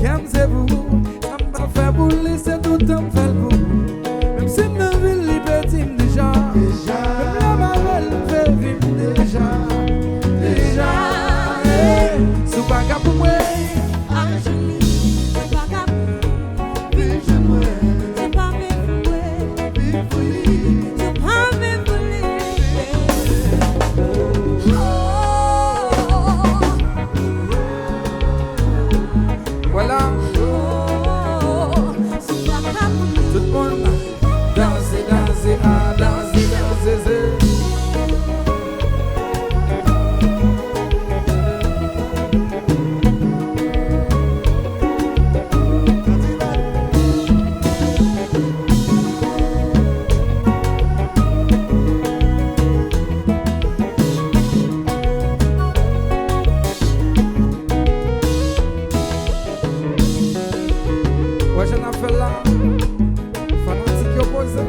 Qu'aime c'est vous, ça m'a fait pour laisser tout le temps fait pour vous. Même si ma ville est petite déjà, même la marelle fait vivre déjà. Sous pas qu'à pour moi. Voilà. Tout le monde danser, danser, ah, danser, danser. Ouais, j'en ai fait là, fanatique opposé.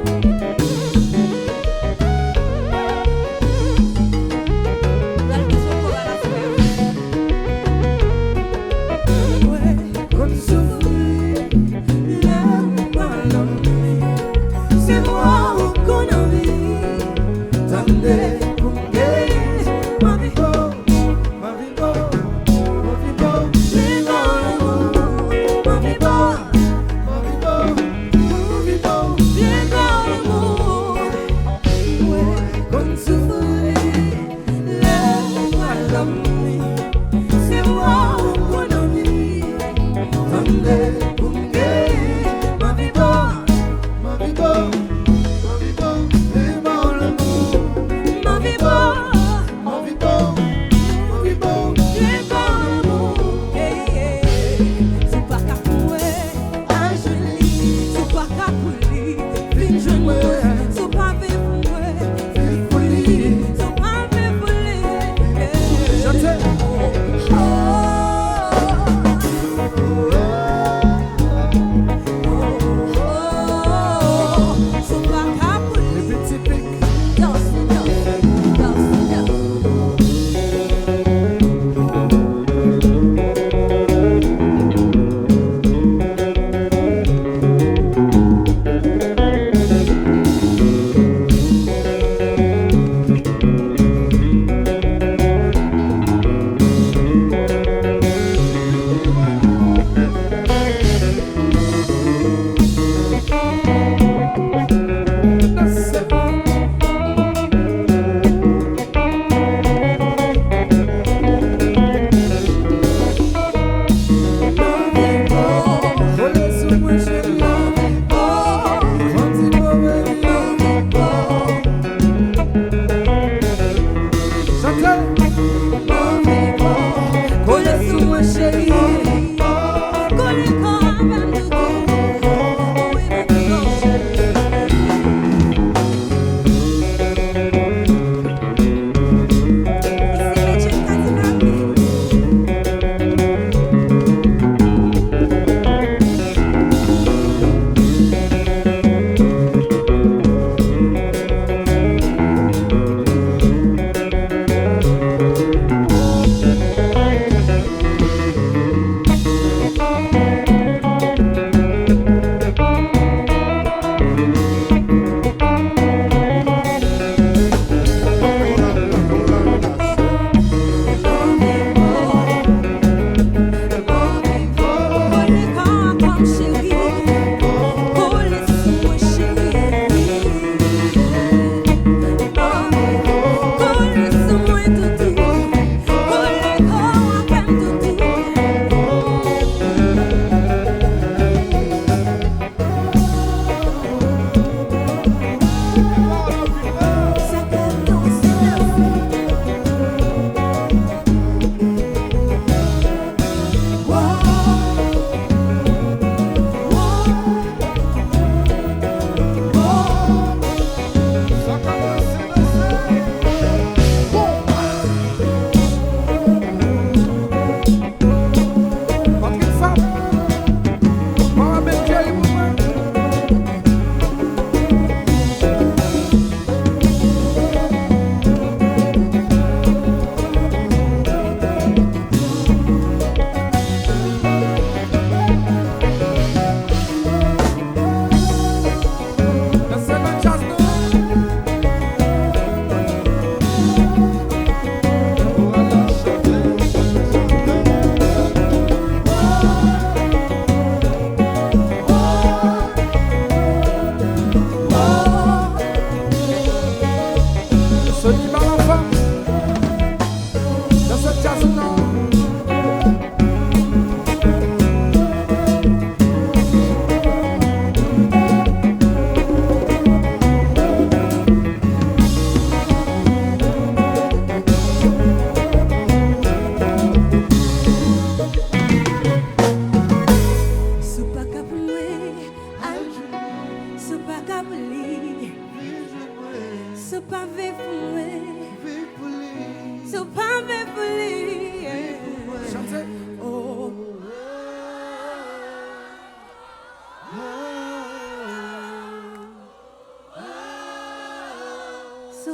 Nous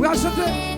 allons chanter.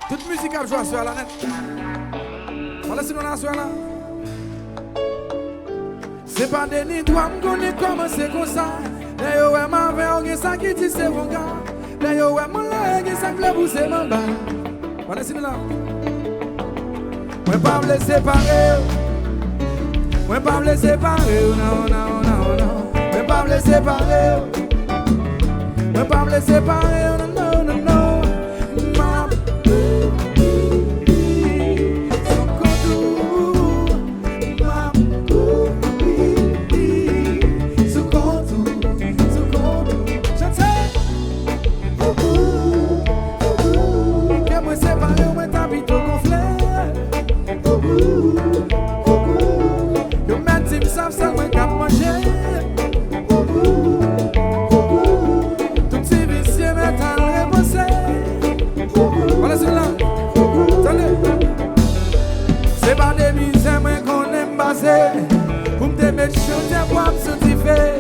Toute musique a joué sur la net. Voilà si nous la sur là. C'est pas des nids, toi m'connais comment c'est comme ça. D'ailleurs, ouais, ma veille, on est ça qui dit c'est mon gars. D'ailleurs, ouais, mon leg, ça me plaît pousser mon bas. Voilà si nous là. Ouais, pas me laisser séparer. Ouais, pas me laisser séparer. Non, non, non, non. Ouais, pas me laisser séparer. Ouais, pas me laisser séparer. Non, non, non, non. Pour me mettre chanter pour me sentir fait.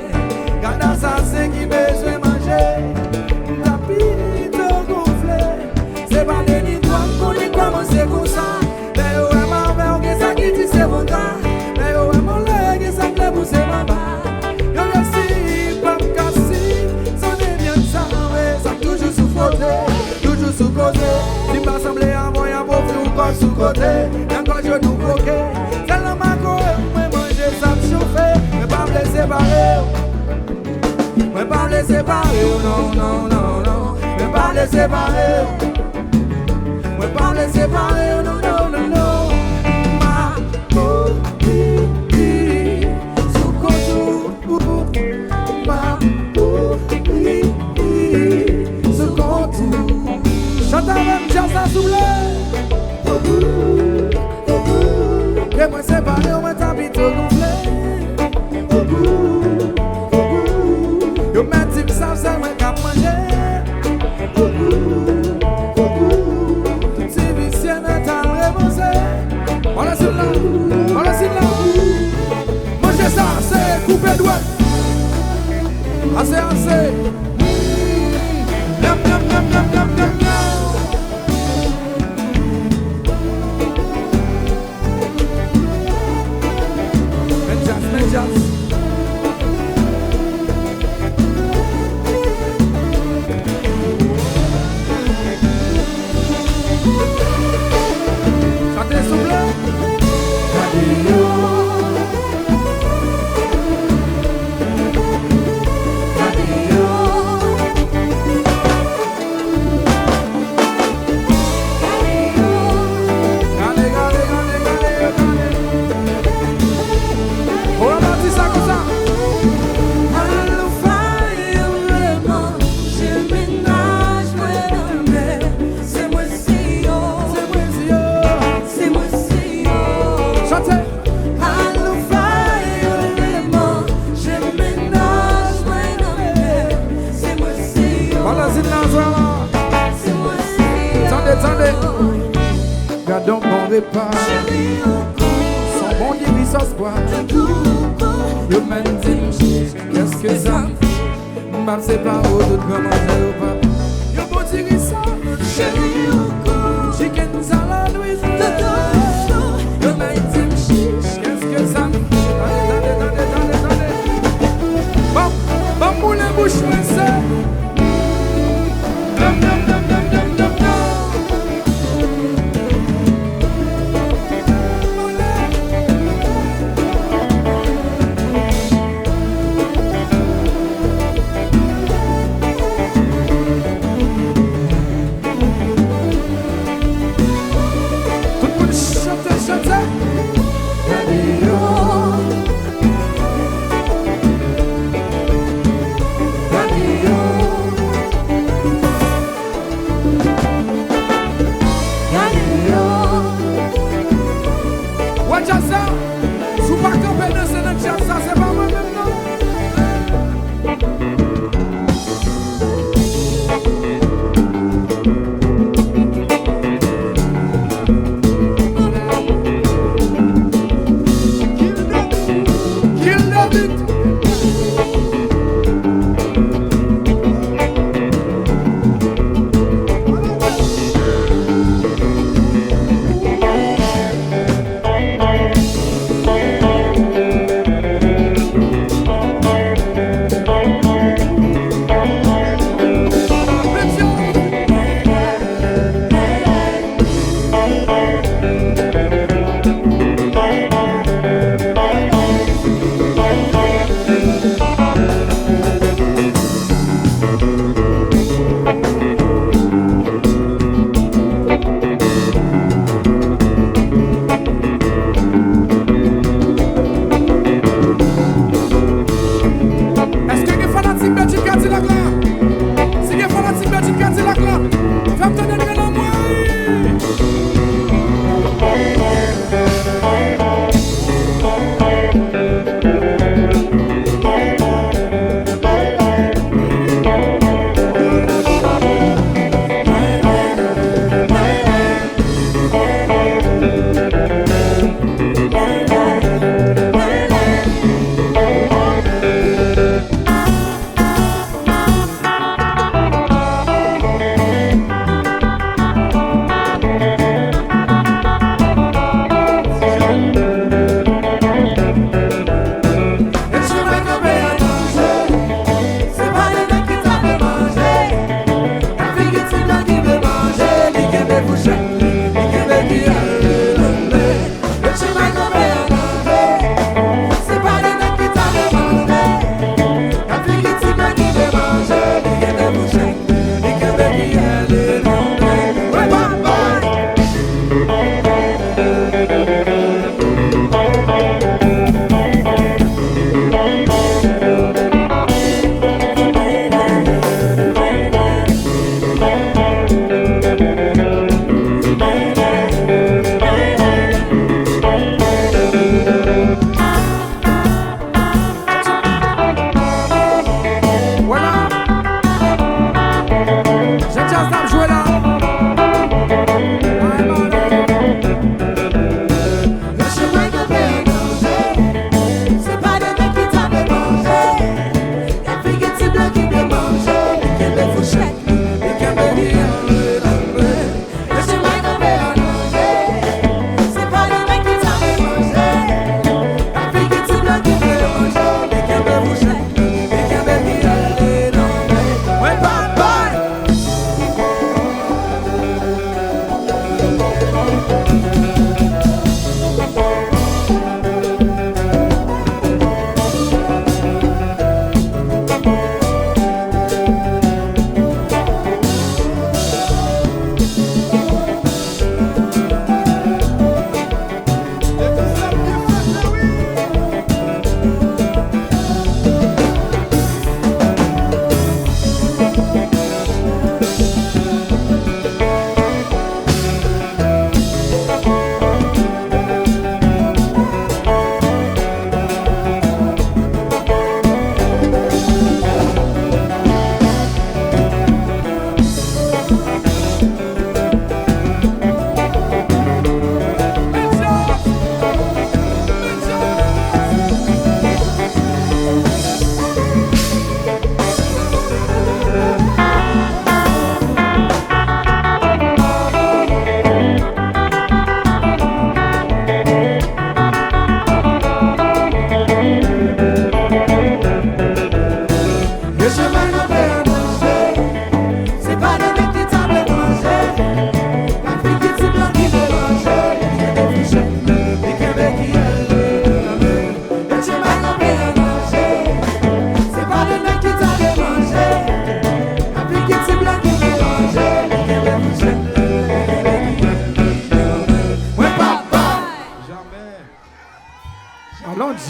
Quand ça c'est qui besoin manger. La pite gonflée. C'est pas des nids toi qu'on est comment c'est comme ça. D'ailleurs ouais ma mère que ça qui dit c'est bon gars. D'ailleurs ouais mon leg ça me pousser ma bas. Yo merci pas casser. Ça n'est bien ça mais ça toujours sous côté. Toujours sous côté. Si pas semblé à moi y'a beau flou pas sous côté. Encore je nous croquer. Mais pas me laisser séparer. Mais pas me laisser séparer. Non, non, non, non. Mais pas me laisser séparer. Mais pas me laisser séparer. Non, non, non, non. Ma bouille sous contour. Ma bouille sous contour. Chante avec jazz sous l'air. Et moi séparé, on m'habite au gonflé. Yo mets tim ça c'est moi qui manger. Tout ces vicieux métal reposé. Voilà c'est là, voilà c'est là. Manger ça c'est couper doigt. Assez assez. Yam yam yam yam yam yam yam. voisine là, attendez. Gardons bon repas. Son bon divin s'assoit. Yo men dit, qu'est-ce que ça? M'am c'est pas où tout grand manger ou pas. Yo bon diri ça. Chicken salad with yo men dit, qu'est-ce que ça? Bon moule bouche pressée.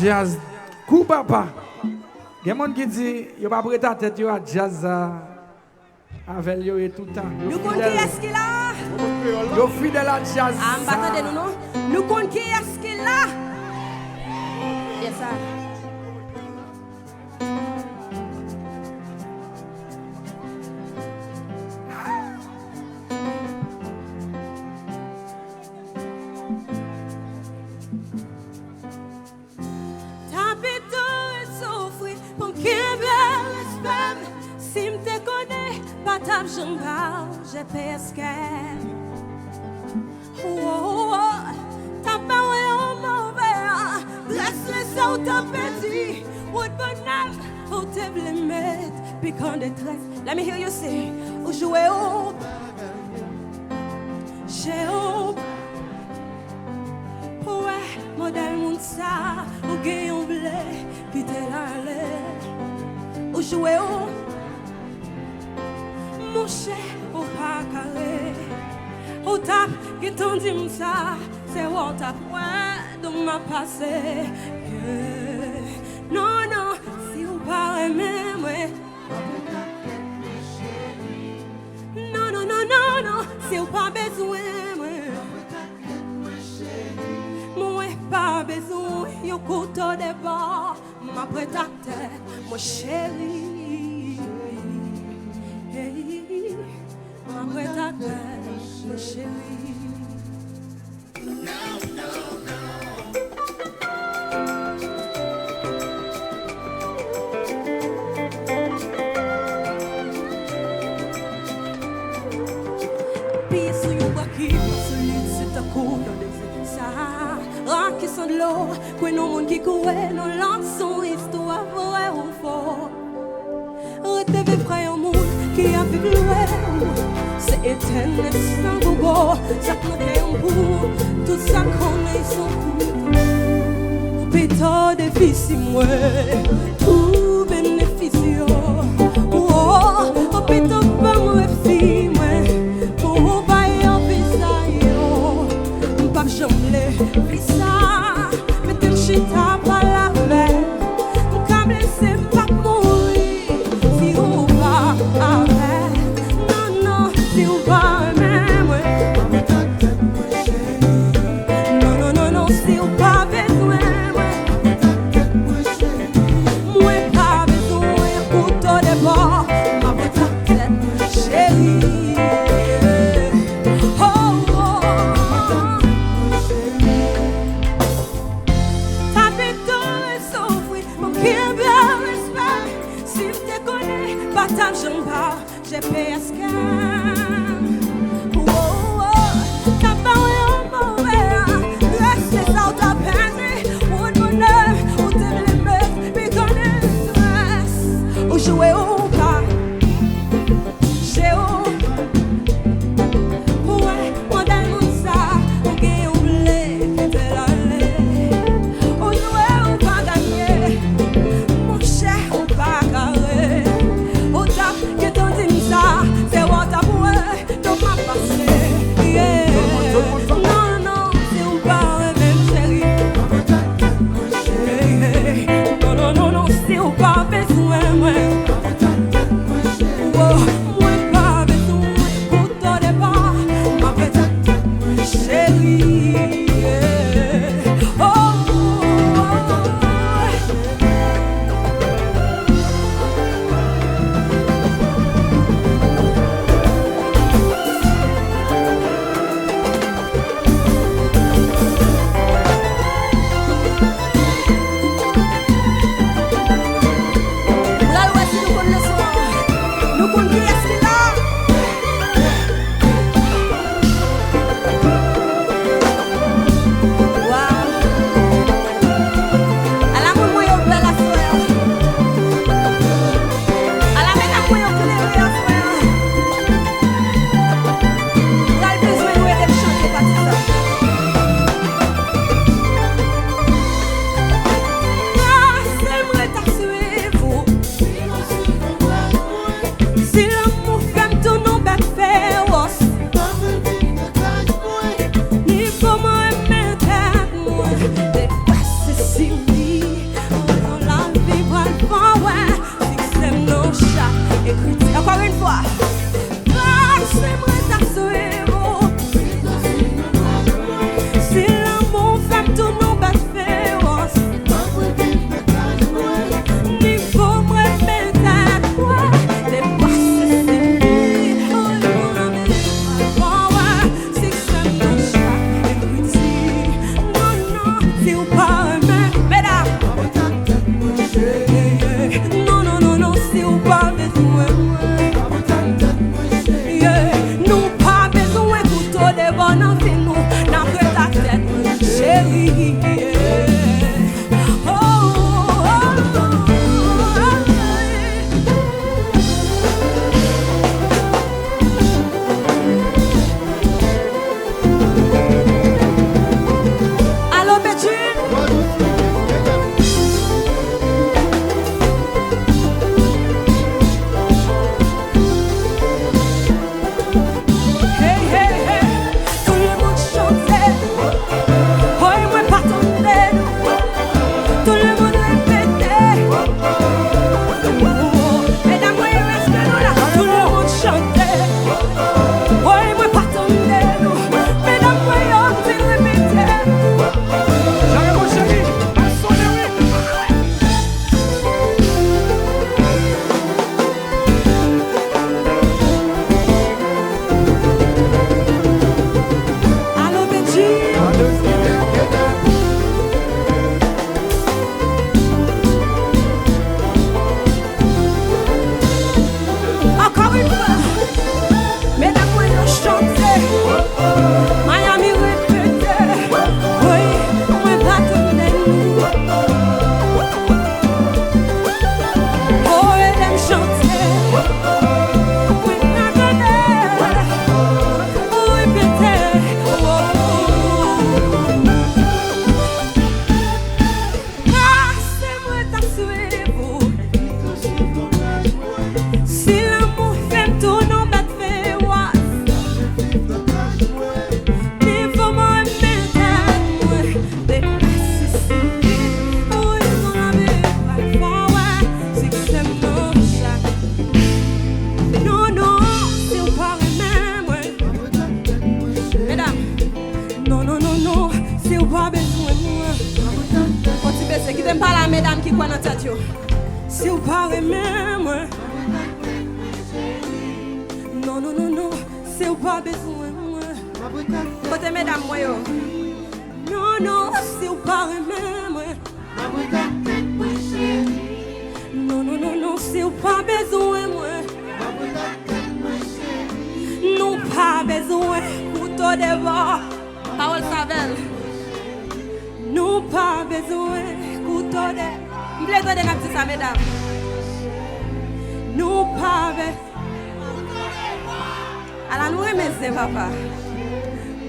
Jazz, coup papa. Il y a des gens qui disent qu'il n'y a pas prêté à tête à jazz avec eux et tout le temps. Nous connaissons qui est-ce qu'il a? Yo fidèle à jazz. Attendez, nous non. Nous connaissons qui est-ce qu'il a? Yes, sir. Si me te connais, pas ta jambe, j'ai pesqué. Oh, t'as pas un mauvais, laisse les autres t'as petit. Would bonhomme, ou te blâmer, piquant de tresse. Let me hear you say, ou jouer au, j'ai au. Ouais, modèle moun ça, ou gagne un blé, qui te l'aller. Ou jouer au. Mon cher, au pas carré, au tap, qui t'en dit ça, c'est où on t'a point de ma passé. Non, non, si vous parlez même, non, non, non, non, non, si vous pas besoin, moi, pas besoin, y'a couteau de bord, ma prête à tête, mon chéri. Where that man, chérie. No, no, no. Puis sur une voie qui passe solide, c'est un coup dans les ça. Qui sont de l'eau, que nos monde qui courent, nos langues sont histoire vraie ou faux. Reteve près au monde qui a fait gloire. C'est éternel sans gogo, ça connaît un bout, tout ça connaît son coup. Ou pétard de fils moi, tout bénéficie. Oh, ou pétard pas moi fille moi, pour pas y en visage. Pas jamblé, visa, mais tel chita pas la veille. Comme laisser pas mourir, si on va avec. Si vous pas même, non, non, non, non, si vous pas besoin, moi pas besoin, couteau de bord, ma petite chérie. Oh, oh, ta pétole souffre, mon cœur bien respect, si je te connais, pas ta jambe, j'ai pesqué. Jouer au pas, j'ai au, ouais, moi dans mon sac, on gagne au blé, qui te l'aller. On jouer au pas gagner, mon cher au pas carré. Au tap, que t'en dis ça, c'est où t'as boué, t'en m'as passé. Yeah, non, non, c'est où pas même chérie. Non, non, non, non, c'est où pas besoin, moi. fois. Grâce-moi ta suivre. Si l'amour fait tout nous bat féroce. Niveau moi mettre à toi. Dépasser ses vies. Oh mon ami. Oh ouais. C'est que ça me chaque écoutille. Non, non. Si ou pas aimer. Mesdames. Non, non, non, non. Si ou pas besoin. Nous pas besoin couteau devant nos filles, nous n'a que ta tête, chérie. Oh, oh, oh. Allô, Bétune? Hey, hey, hey, tout le monde chantait. Oh, et moi partonnais. Tout le monde répétait. Mesdames, voyez, est-ce que nous là? Tout le monde chantait. Oh, et moi partonnais. Mesdames, voyez, on répétait. J'arrive mon chéri, sonne oui. Allô, Bétune? Encore une fois, mesdames, moi, je chantais. Miami répétait. Oui, moi, partonnais. Oh, mesdames, chantaient. Oui, partonnais. Oh, répétait. Oh. Grâce-moi ta suivre. Si l'amour fait tout non bat féroce. Niveau moi mettre dépasser ses vies. Oui, mon ami, parfois, ouais, c'est que c'est mon chaque. Non, non, c'est au pareil même, ouais. Mesdames, non, non, non, non, c'est au pas besoin de moi. Quand tu baisses, qui t'aime pas la mesdames qui croient dans ta tête, c'est au pareil même, ouais. Non, non, non, non, c'est au pas besoin de moi. Côté mesdames, moi, yo. Non, non, c'est au pareil même, ouais. Non, non, non, non, c'est au pas besoin de moi. Nous pas besoin couteau devant. Parole Savel. Nous pas besoin couteau devant. M'plaît de n'a dit ça, mesdames. Nous pas besoin. Alors nous remercions papa.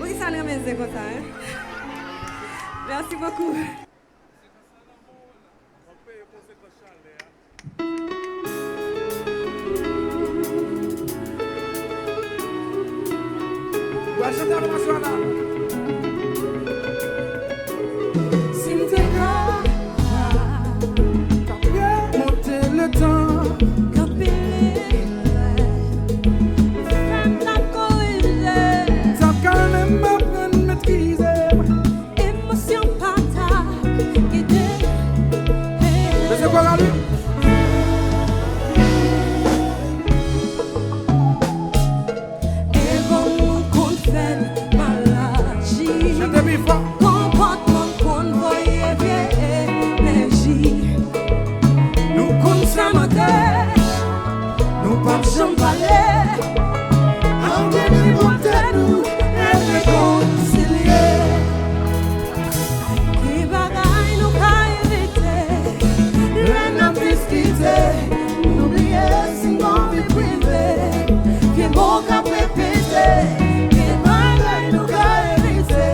Oui, ça nous remercie comme ça. Hein? Merci beaucoup. Va chanter avec moi, soir là. S'il te plaît, T'as bien monté le temps. T'as quand même appris à maîtriser. émotion partage, guider. Mais c'est quoi la lutte? Et bon, qu'on fait maladie. Chantez bien fort. Comportement qu'on voyait bien énergie. Nous consommons nous pas jamais parler. En démonter nous et réconcilier. Qui bagaille nous pas éviter. Rien n'a plus quitter. N'oubliez si mon vie privée. Viens mon cap répéter. Qui bagaille nous pas éviter.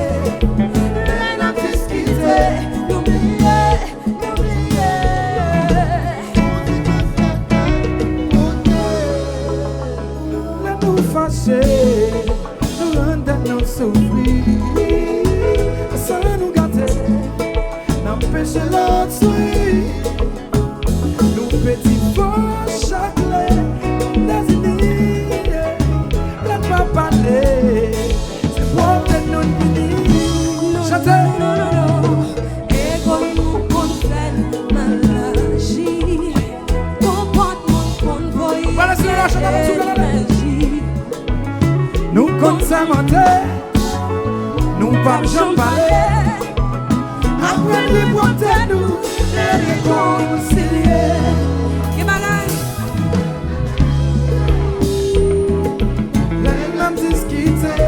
Rien n'a plus quitter. N'oubliez, n'oubliez. Nous fâcher, nous rendre nous souffrir. Ça nous gâter, n'empêcher l'autre sourire. Nous petits faux chaclés, nous désigner. l'énergie. Nous comptons monter, nous pas jamais parler. Après les porter nous, les réconcilier. Qui bagaille? Les mêmes discuter,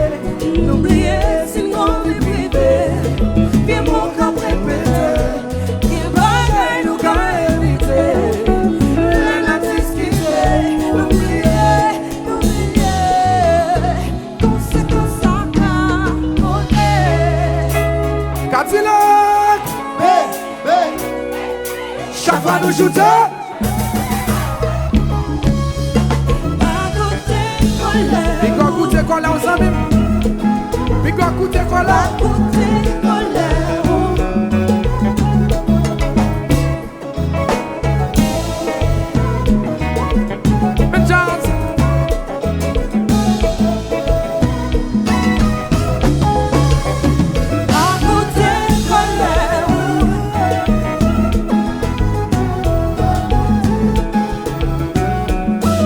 N'oubliez si nous on est privé. bien mon cap répété. Qui bagaille nous Nous qu'à éviter, les mêmes discuter, N'oubliez, n'oubliez, conséquence en cas, côté. Cadillac, chaque fois nous joutons. Pas côté colère. Puis quand goûter quoi là aux amis, puis quand goûter quoi là. Pas côté colère. Une chance. Pas côté colère.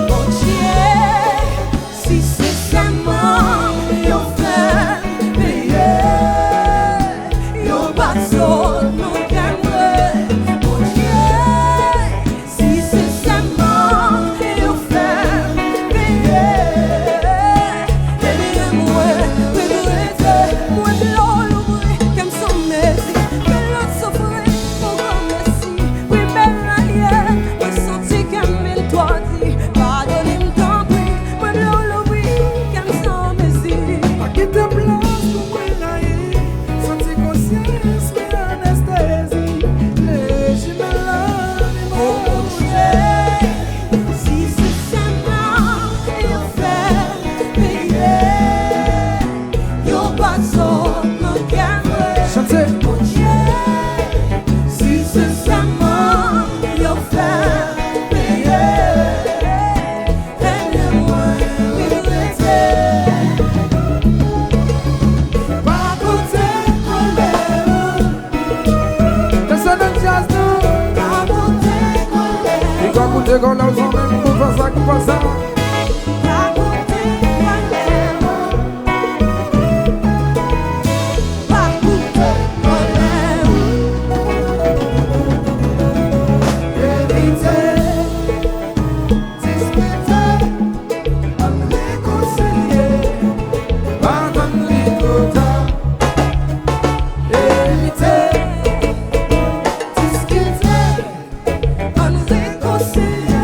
Mon Dieu, si c'est seulement yo fait payer, yo pas sauté mon cœur. Mon Dieu, si c'est seulement yo fait payer, et bien moi, regretter, moi de l'oublier, comme son merci, mais l'autre souffrir, mon grand merci, oui belle ailleurs, moi senti comme il toi dit, pardonne-moi tant pis, moi de l'oublier, comme son merci. Pas quitter place pour moi naïf, sentir conscience mais anesthésie. Les jumelles là, Oh mon Dieu, si c'est seulement yo fait payer, yo pas sauté mon cœur. chantez. Mon Dieu, si c'est seulement yo fait payer, aide-moi regretter. Pas côté colère, descend dans jazz nous. Pas côté colère. Puis quand goûter quoi là aux amis, pour faire ça, pour faire ça. Pas côté colère. Pas côté colère. Éviter, discuter, réconcilier, pardonner tout temps. Éviter, discuter, On réconcilie.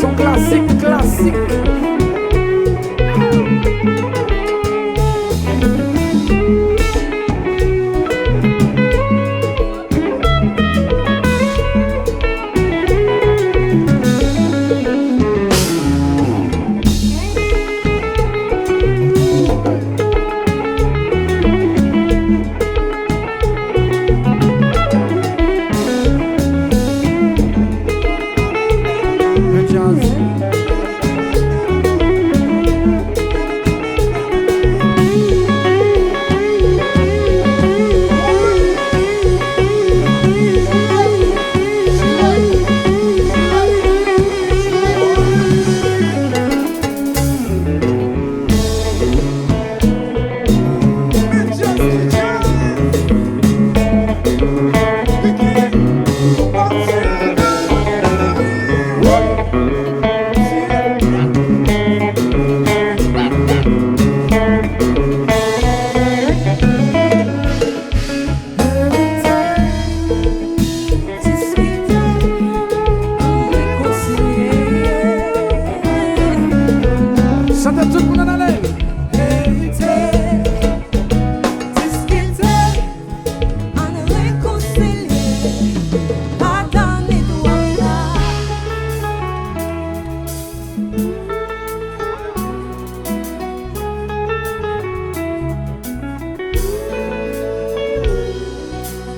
son classique, classique.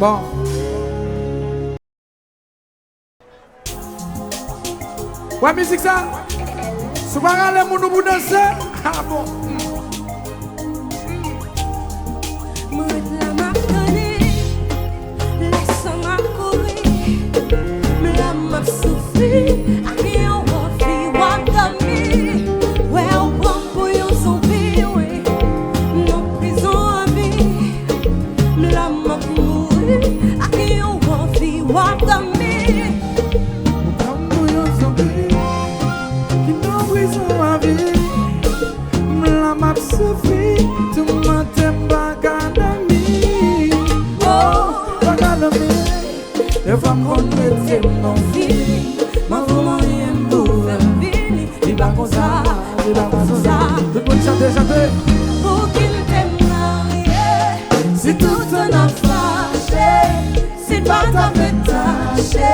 Bon. Ouais, musique ça. Souvent, les gens nous danser. Ah bon. Si tout en a fâché, si pas ta pétaché,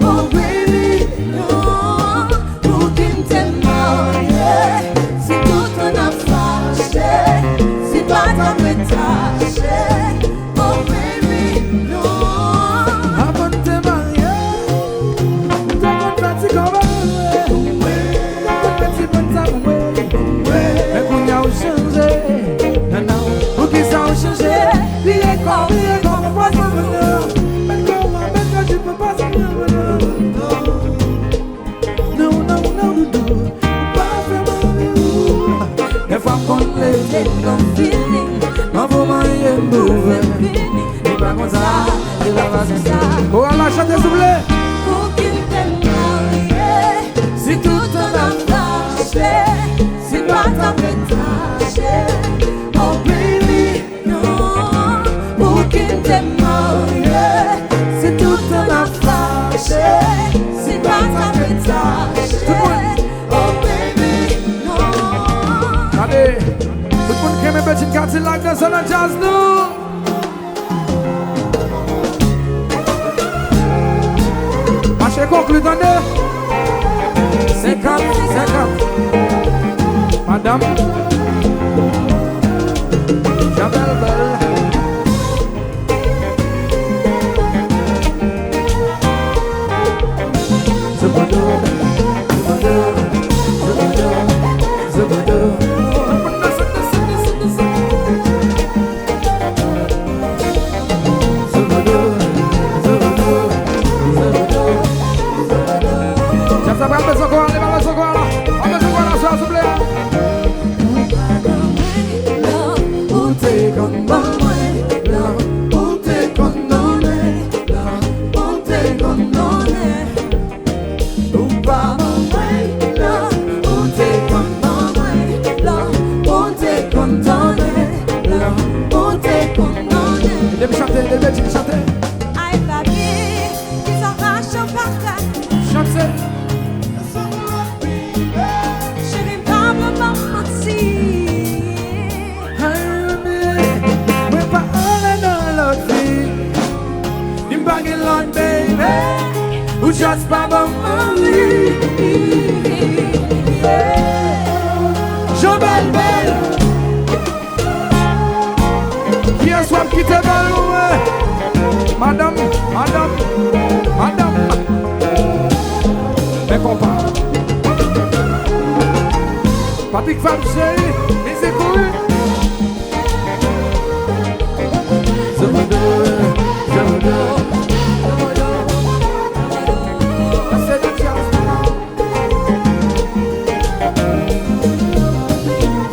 oh baby, non, pour qu'il t'aime marié. Si tout en a fâché, si pas ta pétaché, oh baby, non. Avant de te marier, t'as pas de petit combat, t'as pas de petit pantalon, mais qu'on y a changé. Puis les corps, on va pas s'en venir. Mais comment tu peux pas s'en venir? Non, non, non, non, pas vraiment. Des fois qu'on les non feeling, ma maman est mauvaise. Et pas comme ça, et pas comme ça. On va la chanter s'il vous plaît. Pour qu'il t'aime marié, si tout en a fâché, si pas ta pétaché, oh baby, non. Pour qu'il t'aime marié, si tout en a fâché, si pas ta pétaché, oh baby, non. Allez, tout le monde qui aime un petit quartier live dans son jazz nous. Marché conclu dans 50, 50. Madame Jamel Bell. just pas bon mari. Jean Belle. Qui est soit qui te belle, madame. Mais compas. Patrick Femme chérie, mais c'est couru. Je me donne. C'est du jazz.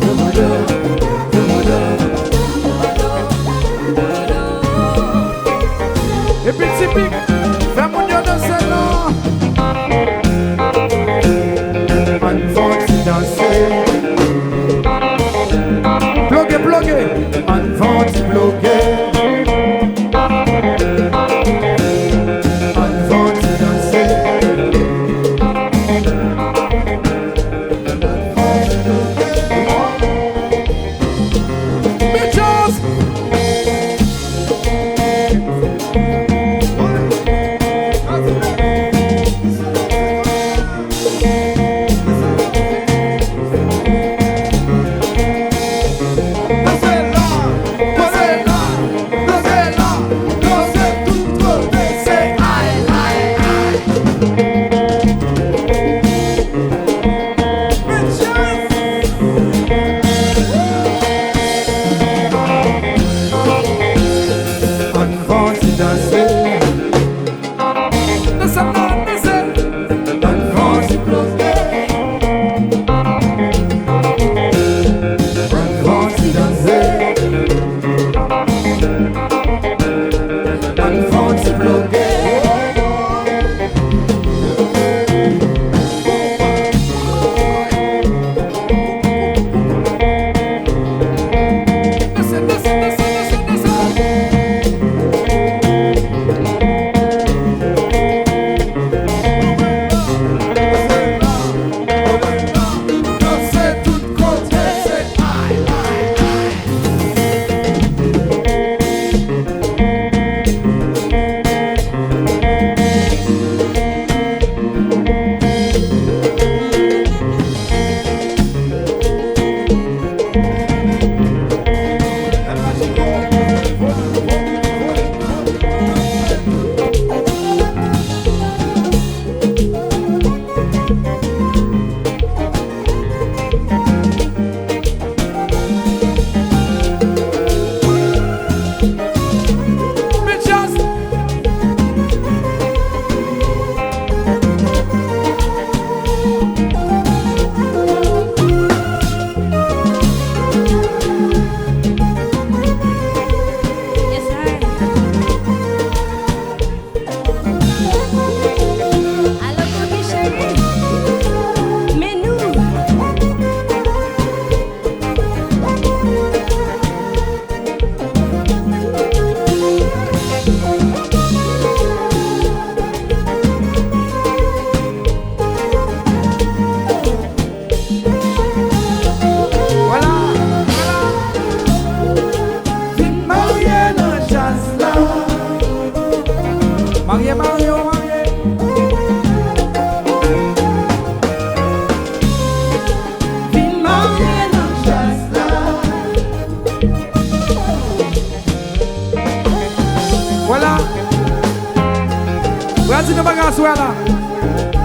Je me donne. Et puis typique, fais mon dieu de ce nom. Man faut-il danser. Bloqué. Man faut-il bloquer. Man faut-il danser. Bitches.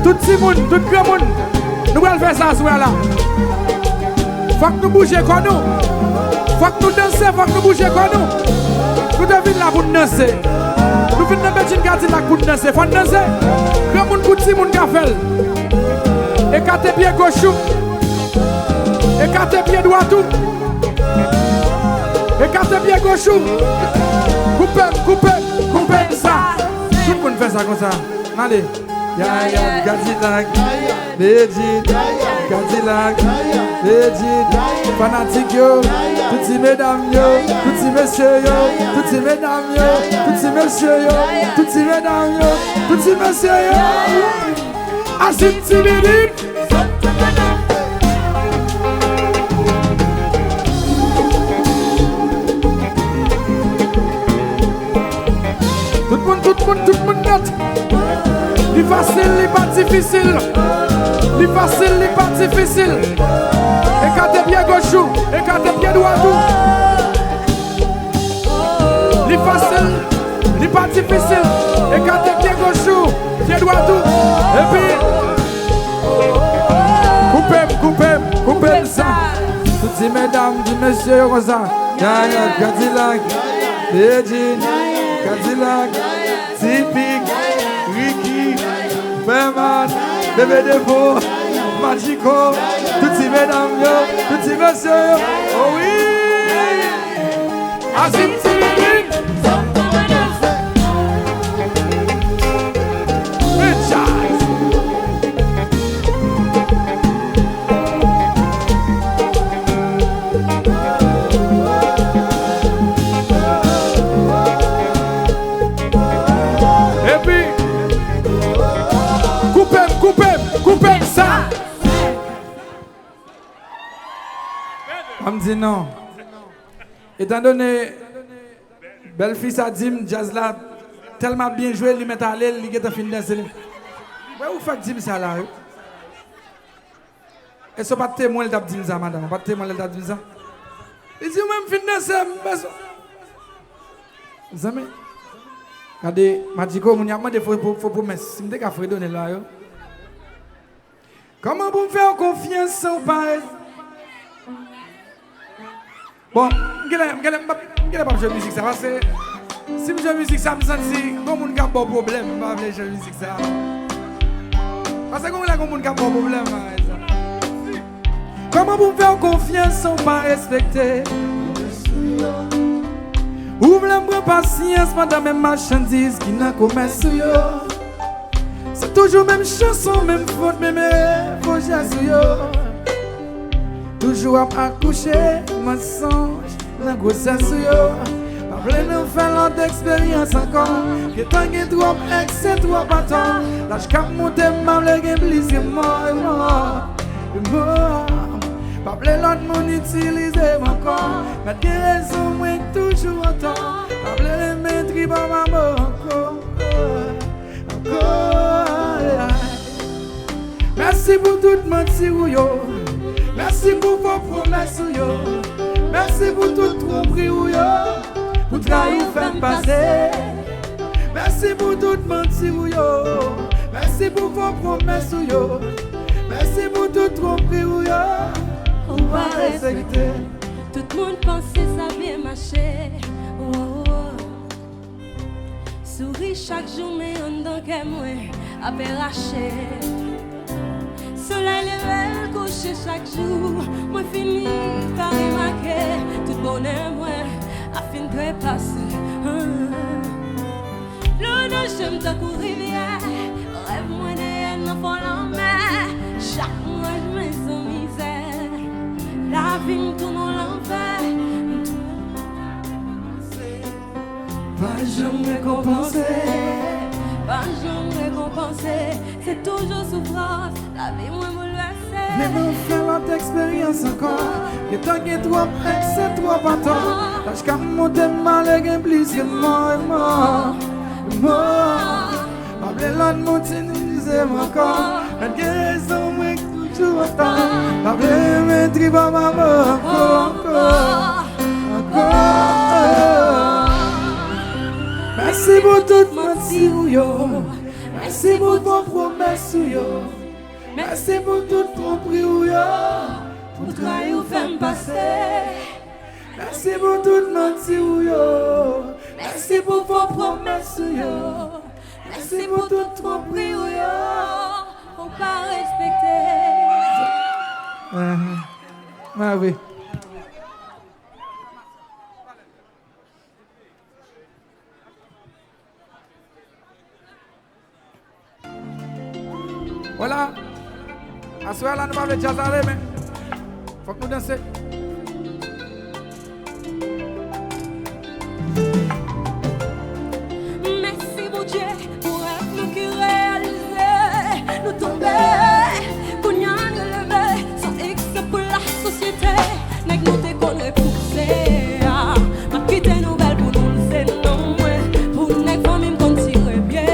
Tout petit monde, tout grand monde, nous allons faire ça ce soir là. Faut que nous bougions comme nous. Faut que nous dansions, faut que nous bougions comme nous. Nous devons là pour danser. Nous venons de mettre une carte là pour danser. Faut danser. Grand monde, petit monde qui a fait. Écartez pied gauche. Écartez pied droit tout. Écartez pied gauche. Coupez ça. Tout le monde fait ça comme ça. Allez. Ya, Cadillac, Legit, Cadillac, Legit, fanatique yo, toutes mesdames yo, toutes messieurs yo, toutes mesdames yo, toutes messieurs yo, toutes mesdames yo, toutes messieurs yo. Asim Tibidi. Tout le monde note. facile, li pas difficile. Li facile, li pas difficile. Écartez pied gauche, écartez pied droit. Li facile, li pas difficile. Écartez pied gauche, pied droit. Et puis, coupez ça. Toutes ces mesdames, tous messieurs comme ça. Cadillac, Edine, Cadillac, Typique, Ricky, Berman, Bébé Défaut, Magico, toutes ces mesdames, toutes ces messieurs. Oh oui! Azim Timidine! Coupez ça. On me dit non. Étant donné, belle fille ça dit, jazz là, tellement bien joué, il met à l'aile, il est en fin de danser. Ouais, vous faites dire ça là. Et ce pas témoin de dire ça, madame, pas témoin de dire ça. Il dit même fin de danser, vous aimez? Regardez, Magico, mon yamma, il faut promesse. Si je suis donner là, comment vous faire confiance sans pareil? Bon, je ne vais pas jouer musique, ça parce que si je joue musique, ça me sent comme un bon problème. Je ne vais pas jouer musique, ça. Parce que comme un bon problème. Comment vous faire confiance sans pas respecter? Ouvre la patience pendant mes marchandises qui n'a commerce. C'est toujours même chanson, même faute, même faux jasou. Toujours à accoucher, mensonge, la grossesse. Pas plein de faire l'autre expérience encore. Que tant que trop excès, trop bâton. Là, je cap monter, ma blague, plus que mort. Pas plein l'autre monde utiliser encore. Mais des raisons, moi, toujours autant. Pas plein de maîtrise, pas ma mort encore. Merci pour tout mentir, merci pour vos promesses, merci pour tout tromperie, pour trahir ou faire passer. Merci pour tout mentir, merci pour vos promesses, merci pour tout tromperie, on va respecter. Tout le monde pensait ça bien marcher. Souris chaque jour, mais on donne qu'à moi à péracher. Soleil levé, coucher chaque jour. Moi fini par remarquer tout bonheur, moi à fin de passer. L'eau de j'aime ta rivière. Rêve moi de n'en en mer. Chaque mois je me sens misère. La vie me tourne en l'enfer. Pas jamais récompensé, pas jamais récompensé. C'est toujours souffrance, la vie moins bouleversée. Mais nous faisons notre expérience encore. Que tant que trop excès, trop bâton. Là, je cap monter mal et plus que mort. Pas plein l'autre monter, nous disons encore. Mais que raison, moi, toujours autant. Pas plein maîtrise, pas ma mort. Encore. Merci pour tout mentir, merci pour vos promesses, merci pour tout tromperie, Pour trahir ou faire me passer. merci pour tout mentir, Merci pour vos promesses, merci pour tout tromperie, on pas respecter. Ah oui. Voilà. À ce moment-là, nous allons jazz aller, mais faut que nous danser. Merci mon Dieu pour nous qui réaliser, nous tomber, qu'on y a relevé, sans excès pour la société, n'est que nous te connaît pousser, ma quitte nouvelle pour nous c'est non, pour n'est que famille me tirer bien,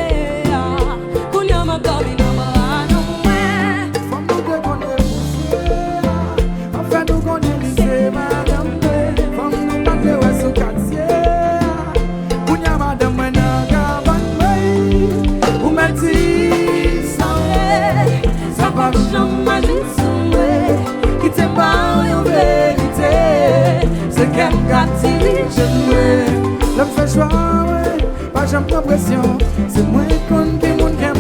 qu'on y a ma pas jamais dit qui t'aime pas en vérité. C'est qu'elle m'a dirigé. L'homme fait choix, ouais, pas jamais d'impression. C'est moi qui est mon qui est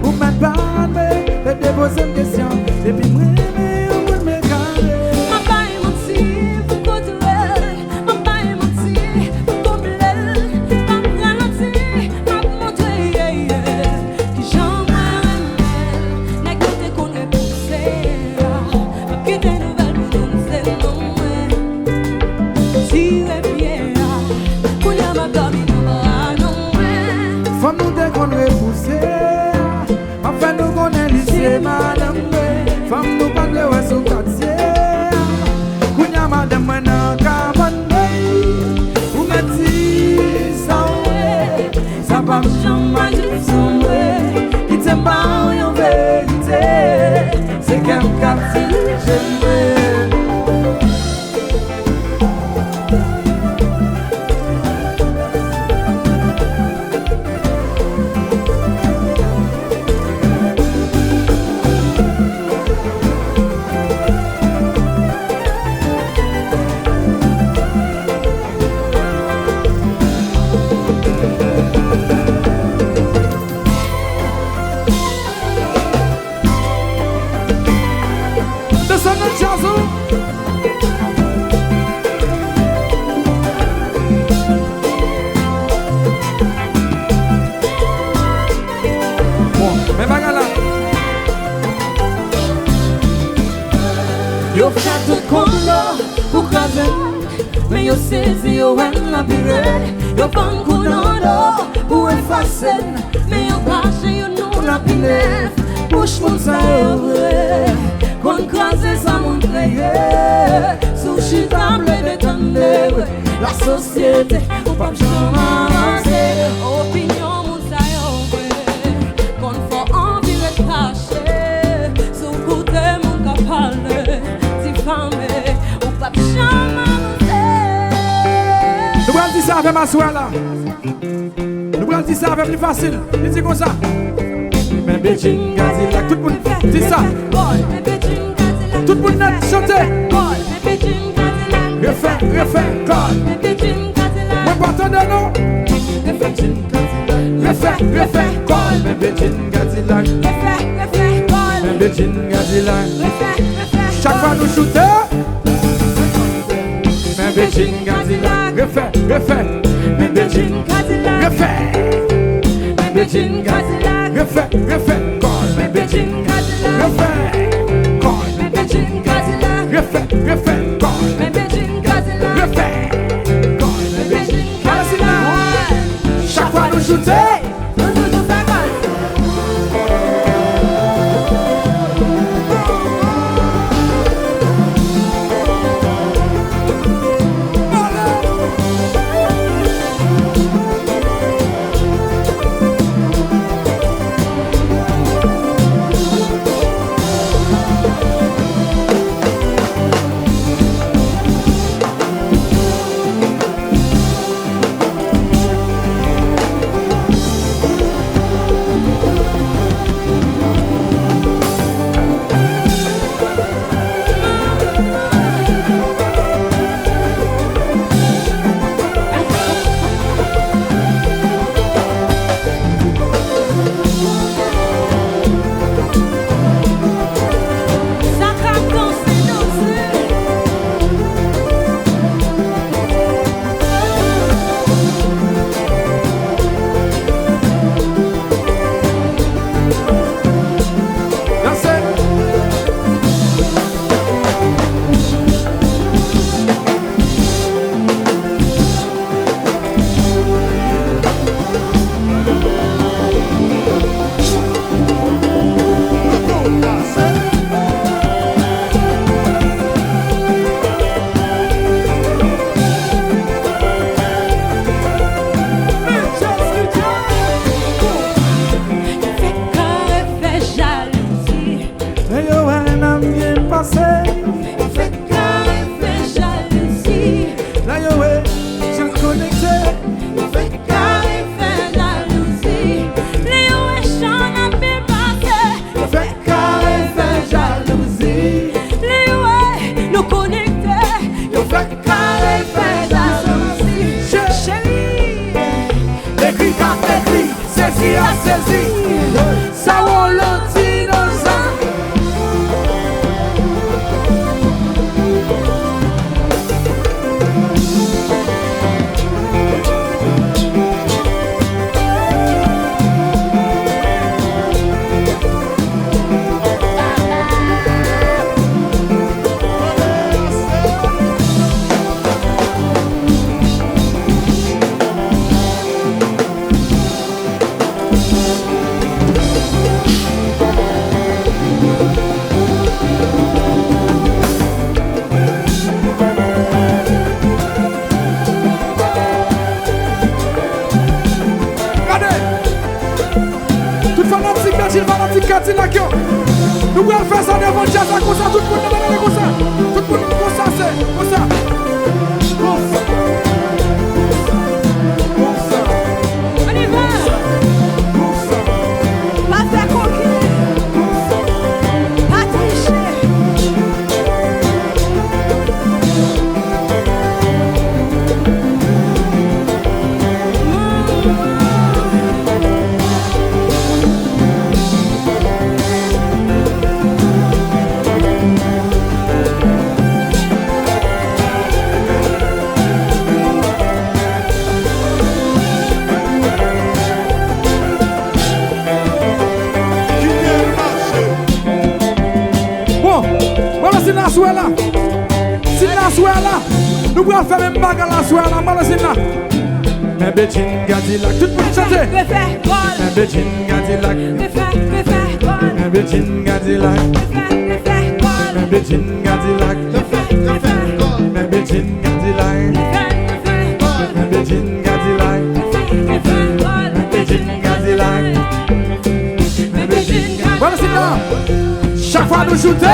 ou ma part, mais déposer une question. Et puis moi, mais au bout de mes carrés. Ma pas menti pour contrôler, ma pas menti pour combler, ma ralenti, ma montrer, qui jamais n'a quitté qu'on est poussé, ma quitté nouvelle pour nous c'est non, si les pieds, qu'on y a ma dormi non, Faut nous dire qu'on est poussé. Enfin nous connaissons lycée, madame. Femme nous parle ouais sous quartier. Kounya madame moi nan cabane. Ou metti ça ouais. Ça pas jamais dit son ouais. Qui t'aime pas en vérité. C'est qu'un quartier j'aime. Yo fait tout comme là pour craser, mais yo saisi yo en la pirée. Yo pas un coup dans l'eau pour effacer, mais yo caché yo nous la pinève. Push mon ça yo vrai, qu'on craser ça mon créer. Sous chitable détendre, la société ou pas jamais avancer. Opinion mon ça yo vrai, qu'on faut envie de cacher. Sous côté mon capable. Nous allons dire ça avec ma soeur là. Nous allons dire ça avec plus facile. Il dit comme ça. Mais Beijing Cadillac, tout le monde dit ça. Tout le monde net chanter. Refait, call. Moi partant de nous. Refait, call. Mais Beijing Cadillac. Mais Beijing Cadillac. Chaque fois nous shooter. Mais Beijing Cadillac. Refait. Mais Beijing Cadillac. Refait. Beijing Cadillac. Refait. Call. Mais Beijing Cadillac. Refait. Call. Mais Beijing Cadillac. Refait. Call. Mais Beijing Cadillac. Refait. Call. Mais Beijing Cadillac. Chaque fois nous shooter. Fais Nous allons faire ça devant jazz comme ça, tout le monde demande comme ça. Tout le monde comme ça, c'est comme ça. Comme ça. Comme ça. On y va. Comme ça. Pas faire coquille. Pas tricher. Si la soirée là, si la soirée là, nous pouvons faire même bagarre la soirée là, voilà c'est là. Mais Béjin Cadillac, tout le monde chante. Mais Béjin Cadillac, mais Béjin Cadillac, mais Béjin Cadillac, mais Béjin Cadillac, mais Béjin Cadillac, mais Béjin Cadillac, mais Béjin Cadillac. Voilà c'est là. Chaque fois nous shooter.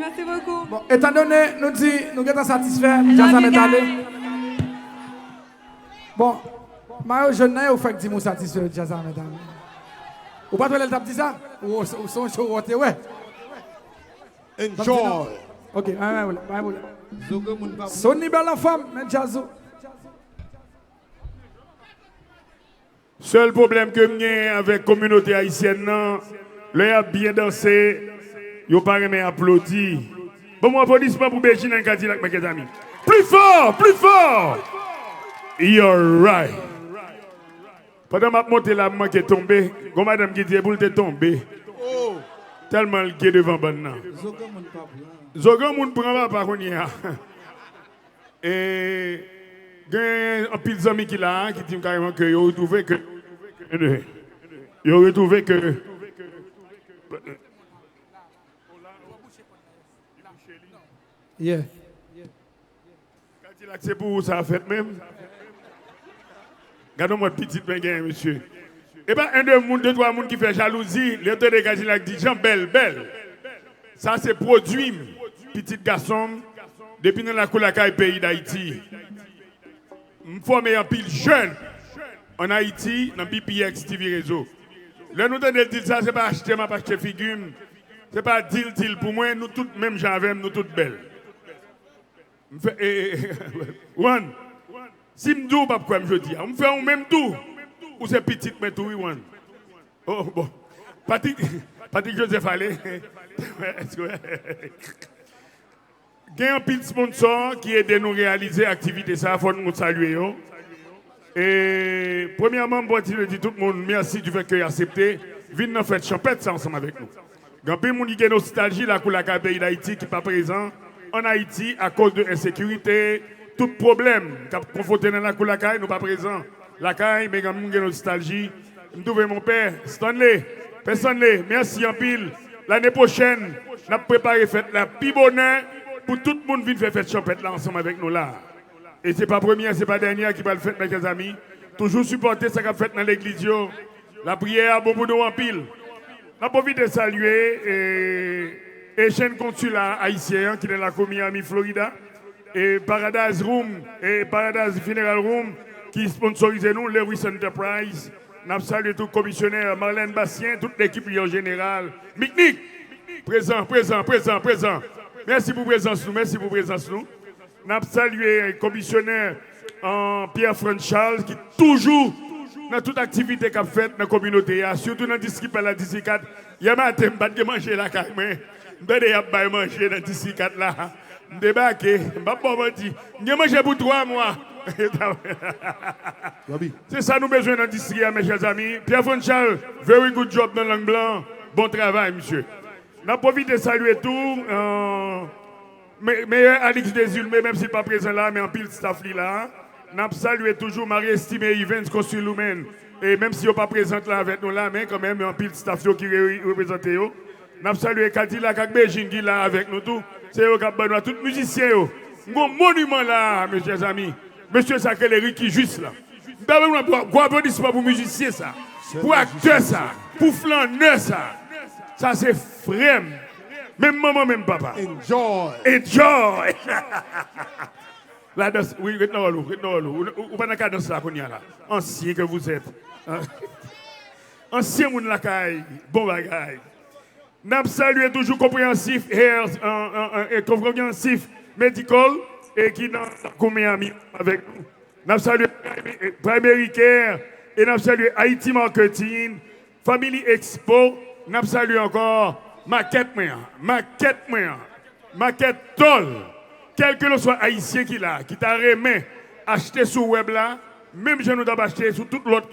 Merci beaucoup. Bon, étant donné, nous sommes satisfaits, Jazza Métalé. Bon, Mario jeune, vous faites que vous satisfait Jazza Métalé. Vous pas trouver le tap dit ça? Ou son show roté, ouais. Enjoy. Ok, ouais. Sonny belle femme, mais Jazzo. Seul problème que j'ai avec la communauté haïtienne, là, a bien dansé, yo pas jamais applaudi. Bon, moi, applaudissement pour Béjin et Cadillac, mes amis. Plus fort, plus fort. You're right. Pendant que je monte la main qui est tombée, comme madame qui dit, boule t'es tombée. Tellement le est devant bonne. Zogan moun prend pas contre hier. Et un pile d'amis qui là qui dit carrément que yo retrouvé que Yeah. Cadillac c'est pour ça fait même. Regardez-moi petit pinguin monsieur. Et bien un deux trois moun qui fait jalousie, l'auteur de Cadillac dit Jean belle. Ça c'est produit petit garçon depuis dans la Koulakaï pays d'Haïti. Je forme un pile jeune en Haïti dans BPX TV réseau. Là nous entendons dire ça, c'est pas acheter ma acheter figure. C'est pas deal pour moi, nous toutes même j'avais nous toutes belles. One. Si me dis pas quoi je dis, on me fait un même tout ou c'est petit mais tout one. Oh bon. Patrick Joseph Allé. Il y a un pile sponsor qui aide nous réaliser l'activité, ça il faut nous saluer. Et premièrement, je dis tout le monde merci du fait que vous avez accepté. Venez nous faire champêtre ça ensemble avec nous. Il y a un peu de nostalgie là pour la pays d'Haïti qui n'est pas présent en Haïti à cause de l'insécurité, tout problème qui a confronté dans la Koulakaï, nous pas présents. La caille, mais il y a une nostalgie. Je trouve mon père, Stanley, merci en pile. L'année prochaine, nous avons préparé fête la plus bonheur pour tout le monde venir faire fête champêtre là ensemble avec nous là. Et ce n'est pas première, ce n'est pas dernière qui va le faire, mes amis. Toujours supporter ce qu'on fait dans l'église. La prière, bon pour nous en pile. On profite de saluer et chaîne consulat haïtien qui est dans la Miami, Florida. Et Paradise Room et Paradise Funeral Room qui sponsorisent nous, Lewis Enterprise. Nous saluons tout le commissionnaire Marlène Bastien, toute l'équipe en général. Mick, présent. Merci pour présence nous, Nous saluons le commissionnaire Pierre-François Charles qui toujours dans toute activité qu'a faite dans la communauté, surtout dans le district par la district 4. Il y a un thème de manger la carne, mais il y a manger dans le district 4 là. Je débarque, je mange pour 3 mois. C'est ça nous besoin dans le district, mes chers amis. Pierre-François Charles, very good job dans l'angle blanc. Bon travail, monsieur. Nous profitons de saluer tout. Meilleur Alix Desulmé, même s'il n'est pas présent là, mais en pile staff là. Nous saluons toujours Marie-Estimée Evans, consul Lumen. Et même si vous pas présent là avec nous là, mais quand même, en pile staff qui représente. Nous saluons Cadillac avec Béjin qui là avec nous tout. C'est eux qui ont besoin de tous les musiciens. Un monument là, mes chers amis. Monsieur Sakeleri qui juste là. Gros applaudissement pour musicien ça. Pour acteur ça. Pour flâneur ça. Ça c'est frère. Même maman, même papa. Enjoy. Enjoy. La danse, oui, retenons-le. Ou pas dans la danse là qu'on y a là. Ancien que vous êtes. Ancien moun la caille. Bon bagaille. N'a salué toujours compréhensif et compréhensif médical et qui dans Miami avec nous. N'a salué Primary Care et n'a salué Haïti Marketing, Family Expo, n'a salué encore Maquette Toll. Quel que soit haïtien qui l'a, qui t'a remis acheter sur web là, même je nous avons acheté sur tout l'autre,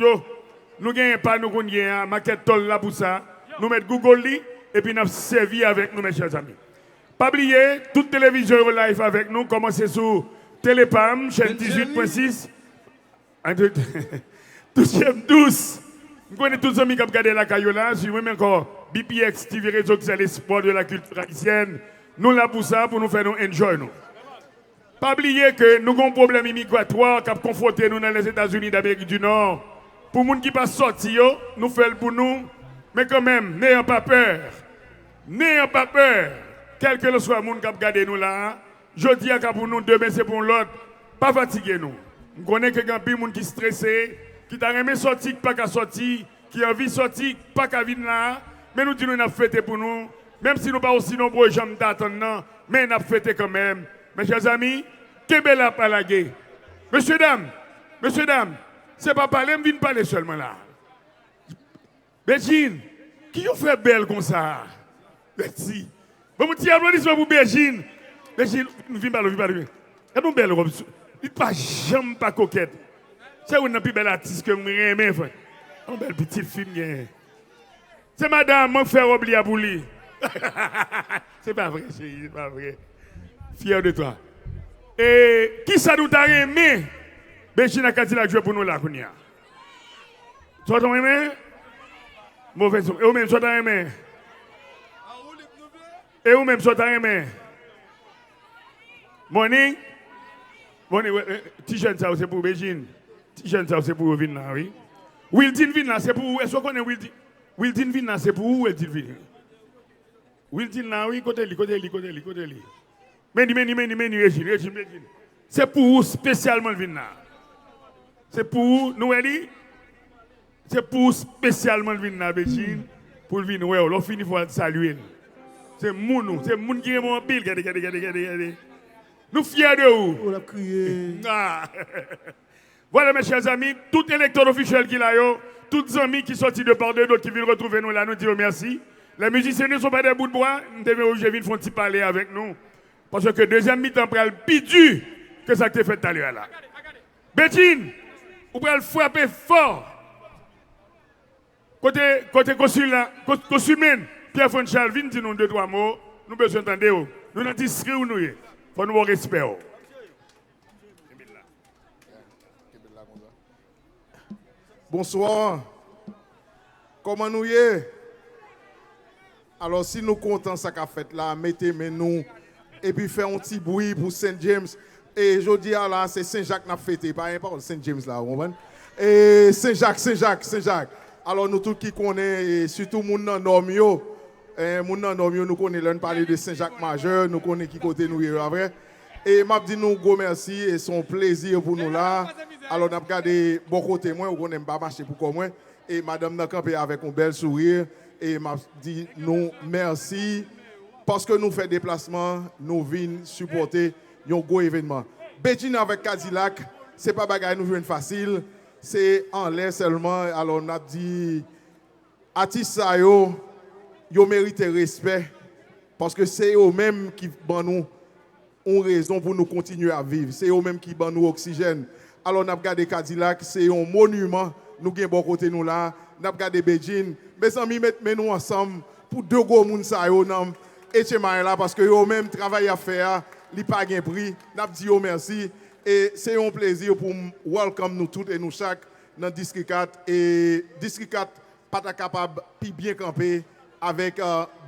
nous gagnons pas nous gagnons Maquette Toll là pour ça. Nous mettons Google li et puis nous servi avec nous mes chers amis. Pas oublier toute télévision live avec nous, commencez sur Télépam, chaîne 18.6. Touchem 12. Nous connaissons tous les amis qui ont regardé la Cayola, sur même encore BPX TV réseau qui est l'espoir de la culture haïtienne. Nous là pour ça, pour nous faire nous enjoy nous. Pas oublier que nous avons un problème migratoire qui a confronté nous dans les États-Unis d'Amérique du Nord. Pour les gens qui ne pas sortir, nous faisons pour nous. Mais quand même, n'ayons pas peur. N'ayons pas peur. Quel que soit le monde qui a regardé nous là, je dis à pour nous, demain c'est pour l'autre. Pas fatiguer nous. Nous connaissons que des gens qui sont stressés, qui ont aimé sortir, qui pas qu'à sortir, qui ont envie de sortir, pas qu'à venir là. Mais nous disons que nous avons fêté pour nous. Même si nous ne sommes pas aussi nombreux, j'aime d'attendre, mais nous avons fêté quand même. Mes chers amis, Québec a pas la guerre. Messieurs, dames, c'est pas parler, je viens parler seulement là. Béjine, qui ont fait belle comme ça? Merci. Bon, petit applaudissement pour Béjine. Béjine, viens parler. Elle est une belle robe. Il n'est pas jamais pas coquette. C'est une plus belle artiste que je m'aime. Une belle petite fille. C'est madame, moi, faire oublier pour lui. C'est pas vrai, chérie, c'est pas vrai. Fier de toi. Et qui ça nous t'a aimé? Béjine a dit la jouer pour nous là, Kounia. Soit on aimé? Mauvais son. Et vous même, soit on aimé? Et vous même, soit on aimé? Morning? T-shirt ça, c'est pour Béjine. T-shirt ça, c'est pour Vin là, oui. Wildin Vin là, c'est pour où? Est-ce qu'on connaît Wildin? Wildin Vin là, c'est pour où Wildin Vin? Wildin là, oui, côté li. Meni, Régine. C'est pour où spécialement Vin là? C'est pour où, nous, Eli? C'est pour spécialement Vin là, Béjine, pour le vin, ouais, on finit pour saluer. C'est moun qui est mon pile, regardez. Nous fiers de vous. On a crié. Voilà mes chers amis, tout électeur officiel qui l'a eu, tous les amis qui sont sortis de part de d'autres qui viennent retrouver nous là, nous disons merci. Les musiciens ne sont pas des bouts de bois, nous devons aujourd'hui venir faire parler avec nous. Parce que deuxième mi-temps, pour le plus dur que ça a été fait tout à l'heure là. Bétine, vous pouvez le frapper fort. Côté consumen, Pierre Charles, viens dire nous deux, trois mots, nous besoin d'entendre. Nous n'avons discret ou nous. Il faut nous respect. Bonsoir. Comment nous y est? Alors, si nous comptons ça qu'a fait là, mettez-moi nous et puis faire un petit bruit pour Saint James. Et je dis là, c'est Saint-Jacques qui a fêté, pas Saint James là, vous comprenez? Et Saint-Jacques. Alors, nous tous qui connaissons, surtout mon nom Normio, nous connaissons parler de Saint-Jacques majeur, nous connaissons qui côté nous est vrai. Et m'a dit nous gros merci et son plaisir pour nous là. Alors, nous avons regardé bon côté moi, on n'aime pas marcher pour moi. Et madame n'a campé avec un bel sourire. Et m'a dit nous merci parce que nous faisons déplacement, nous venons supporter un gros événement. Béjine avec Cadillac, ce n'est pas bagaille nous venons facile, c'est en l'air seulement. Alors on a dit artistes yo méritent respect parce que c'est eux-mêmes qui ban nous une raison pour nous continuer à vivre. C'est eux-mêmes qui ban nous oxygène. Alors on a regardé Cadillac, c'est un monument. Nous avons bon côté nous là. Nous avons regardé Béjine. Mes amis, mettez-nous ensemble pour deux gros moun sa yo nan et là parce que yo même travail à faire, li pas gain prix. Nous avons dit merci et c'est un plaisir pour welcome nous toutes et nous chaque dans District 4 et District 4 pas capable de bien camper avec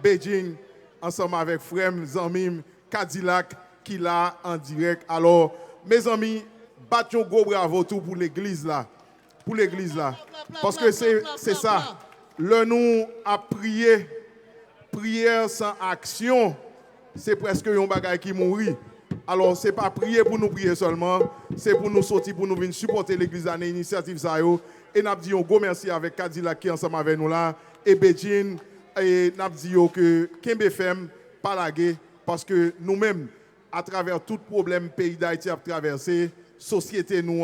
Béjine ensemble avec Frem Zamim Cadillac qui là en direct. Alors mes amis, battons gros bravo tout pour l'église là. pour l'église là. Parce que c'est ça. Le nous a prié, prière sans action, c'est presque un bagage qui mourit. Alors, ce n'est pas prier pour nous prier seulement, c'est pour nous sortir, pour nous venir supporter l'église dans l'initiative. Et nous disons go merci avec Cadillac qui est ensemble avec nous là, et Béjin, et nous disons que Kembe FM, pas laguer, parce que nous-mêmes, à travers tout problème pays d'Haïti a traversé, société nous,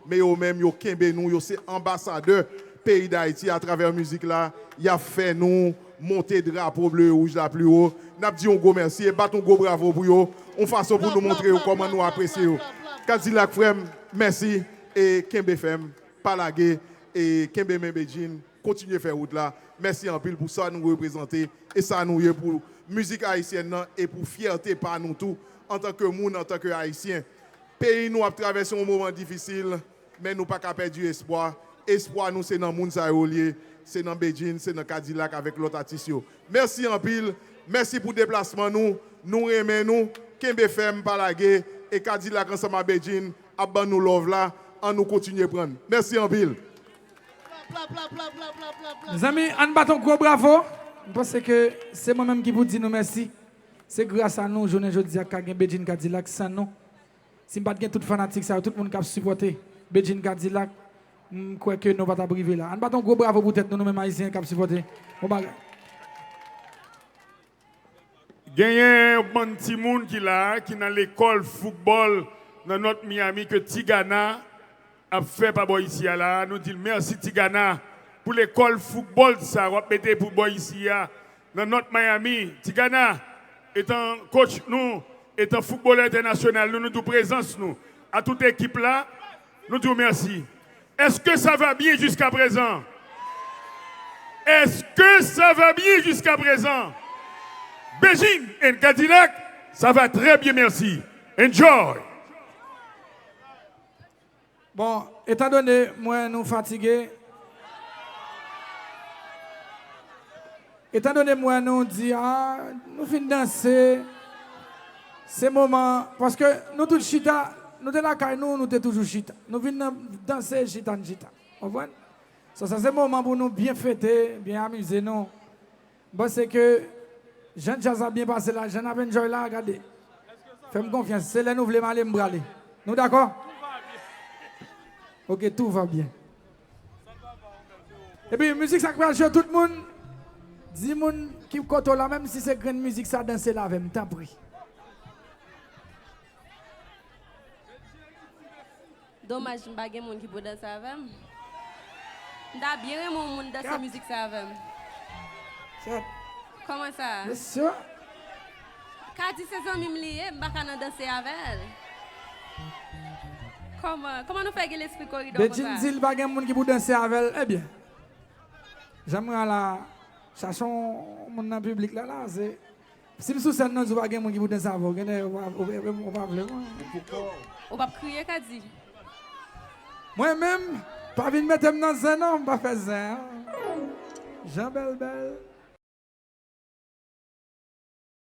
mais eux-mêmes, ils Kembe nous, c'est ambassadeur pays d'Haïti à travers la musique là, il a fait nous monter drapeau bleu rouge là plus haut. Nous disons go merci et battons go bravo pour eux. On fasse pour nous montrer comment nous apprécions. Cadillac frère, merci et Kembe FM, Palagé et Kembe Membejin, continuez à faire route là. Merci en pile pour ça nous représenter et ça nous est pour musique haïtienne et pour fierté par nous tous en tant que monde, en tant que haïtien. Pays nous a traversé un moment difficile, mais nous pas qu'à perdre espoir. Espoir nous c'est dans monde ça c'est dans Béjin, c'est dans Cadillac avec l'autre artiste. Merci en pile, merci pour le déplacement nous aimons nous, Kembe FM Palagé et Cadillac ensemble à Béjin, à nous love là, on nous continue à prendre. Merci en pile. Mes amis, on bat un gros bravo. Parce que c'est moi-même qui vous dis nous merci. C'est grâce à nous, journée aujourd'hui, à Béjin Cadillac, sans nous. Si nous n'avons pas tout fanatique, tout le monde qui a supporté Béjin Cadillac, je crois que nous ne pas briver là. On bat un gros bravo pour être nous-mêmes haïtiens qui ont supporté. Il y a un bon petit monde qui est dans l'école football dans notre Miami que Tigana a fait par ici là. Nous disons merci Tigana pour l'école football ça va péter pour boy ici dans notre Miami. Tigana étant coach nous, étant footballeur international, nous nous présence nous à toute équipe là. Nous disons merci. Est-ce que ça va bien jusqu'à présent? Est-ce que ça va bien jusqu'à présent? Béjin et Cadillac, ça va très bien, merci. Enjoy. Bon, étant donné, moi, nous fatigués, étant donné, moi, nous dit, nous finissons danser, c'est moment, parce que nous tous chita, nous de la caille, nous sommes toujours chita. Nous venons danser chita. Vous voyez? Ça, c'est le moment pour nous bien fêter, bien amuser nous. Bon, c'est que Jean Jazz a bien passé là, Jean a bien enjoy là, regardez. Fais-moi confiance, c'est là nous voulons aller me braler. Nous d'accord? Ok, tout va bien. Et puis, musique, ça va jouer tout le monde. Dis moun qui koto là, même si c'est grande musique, ça danse là avec moi, t'as pris. Dommage, je n'ai pas de monde qui peut danser avec moi. Je bien aimé mon monde danser la musique avec moi. Comment ça? Monsieur? Quand tu sais ça, je ne peux pas danser avec elle. Comment nous faisons l'esprit corridor comme ça? Béjin dit pas de monde qui peut danser avec elle. Eh bien, j'aimerais la cherchons mon dans public là c'est si nous sommes nous pas de monde qui peut danser avec elle, on va vraiment. On va crier Kadi. Moi-même, pas venir mettre dans un an, on va faire ça. Jean Belbel.